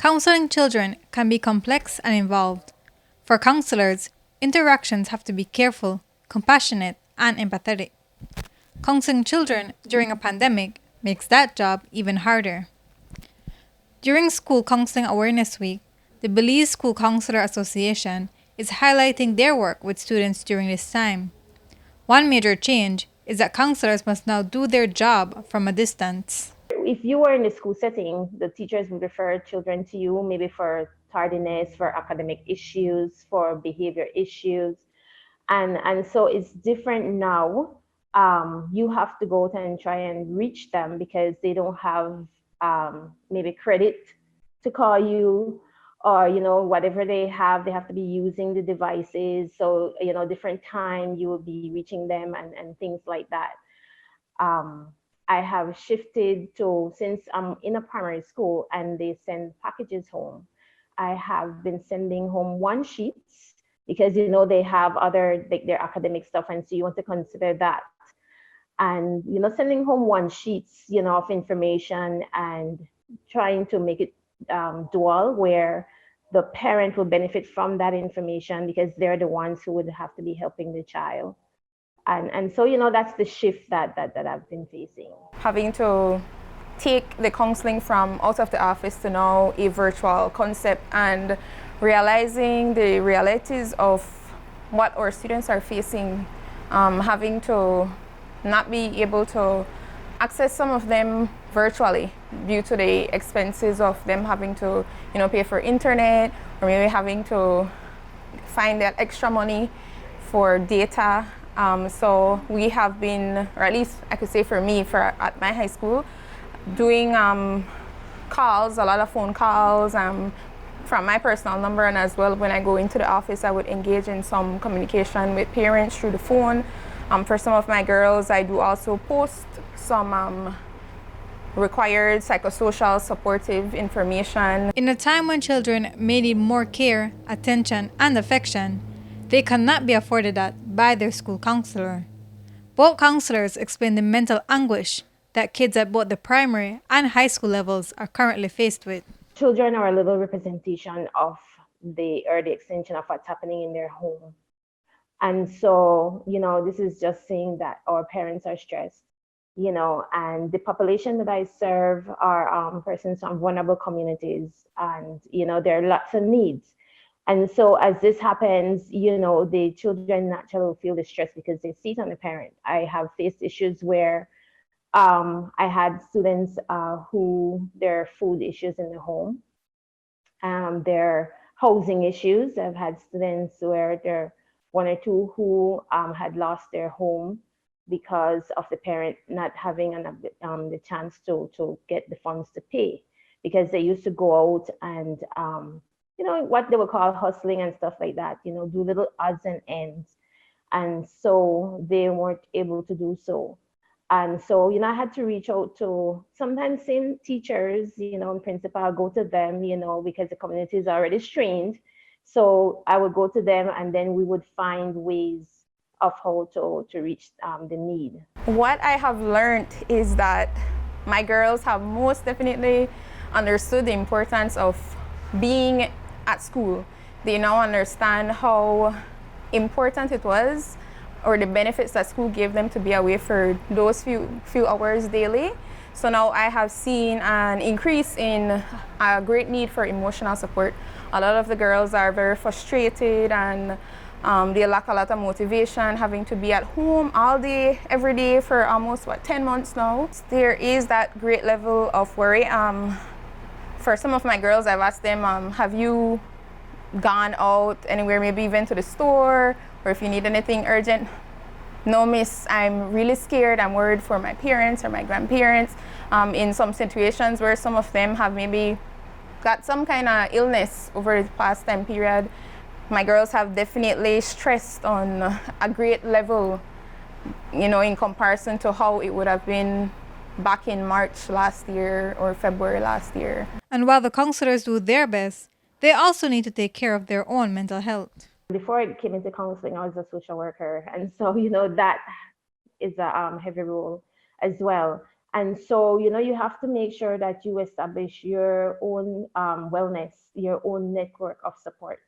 Counseling children can be complex and involved. For counselors, interactions have to be careful, compassionate, and empathetic. Counseling children during a pandemic makes that job even harder. During School Counseling Awareness Week, the Belize School Counselor Association is highlighting their work with students during this time. One major change is that counselors must now do their job from a distance. If you were in the school setting, the teachers would refer children to you, maybe for tardiness, for academic issues, for behavior issues. And so it's different now. You have to go out and try and reach them because they don't have maybe credit to call you, or whatever they have to be using the devices. So different time you will be reaching them, and things like that. um, I have shifted to, since I'm in a primary school and they send packages home, I have been sending home one sheets because they have other, like, their academic stuff, and so you want to consider that. And sending home one sheets of information, and trying to make it dual, where the parent will benefit from that information because they're the ones who would have to be helping the child. And so that's the shift that I've been facing. Having to take the counseling from out of the office to now a virtual concept, and realizing the realities of what our students are facing, having to not be able to access some of them virtually due to the expenses of them having to pay for internet, or maybe having to find that extra money for data. So we have been, or at least I could say for me, at my high school, doing calls, a lot of phone calls from my personal number, and as well when I go into the office, I would engage in some communication with parents through the phone. For some of my girls, I do also post some required psychosocial supportive information. In a time when children may need more care, attention, and affection, they cannot be afforded that by their school counselor. Both counselors explain the mental anguish that kids at both the primary and high school levels are currently faced with. Children are a little representation of the extension of what's happening in their home. And so, this is just saying that our parents are stressed, and the population that I serve are persons from vulnerable communities, and, there are lots of needs. And so as this happens, the children naturally feel the stress because they see it on the parent. I have faced issues where I had students who their food issues in the home, their housing issues. I've had students where there one or two who had lost their home because of the parent not having the chance to get the funds to pay, because they used to go out and what they would call hustling and stuff like that, do little odds and ends. And so they weren't able to do so. And so, I had to reach out to sometimes same teachers, and principal, go to them, because the community is already strained. So I would go to them, and then we would find ways of how to reach the need. What I have learned is that my girls have most definitely understood the importance of being at school. They now understand how important it was, or the benefits that school gave them to be away for those few hours daily. So now I have seen an increase in a great need for emotional support. A lot of the girls are very frustrated, and they lack a lot of motivation, having to be at home all day, every day for almost 10 months now. There is that great level of worry. For some of my girls, I've asked them, have you gone out anywhere, maybe even to the store, or if you need anything urgent? No, miss, I'm really scared. I'm worried for my parents or my grandparents. In some situations where some of them have maybe got some kind of illness over the past time period, my girls have definitely stressed on a great level, in comparison to how it would have been back in March last year or February last year. And while the counselors do their best, they also need to take care of their own mental health. Before I came into counseling, I was a social worker. And so, that is a heavy role as well. And so, you have to make sure that you establish your own wellness, your own network of support.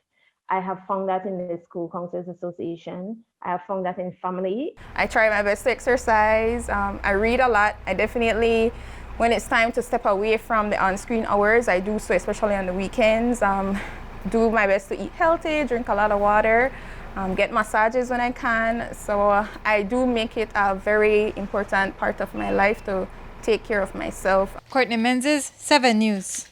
I have found that in the School Counselors Association. I have found that in family. I try my best to exercise. I read a lot. I definitely, when it's time to step away from the on-screen hours, I do so, especially on the weekends. Do my best to eat healthy, drink a lot of water, get massages when I can. So I do make it a very important part of my life to take care of myself. Courtney Menzies, 7 News.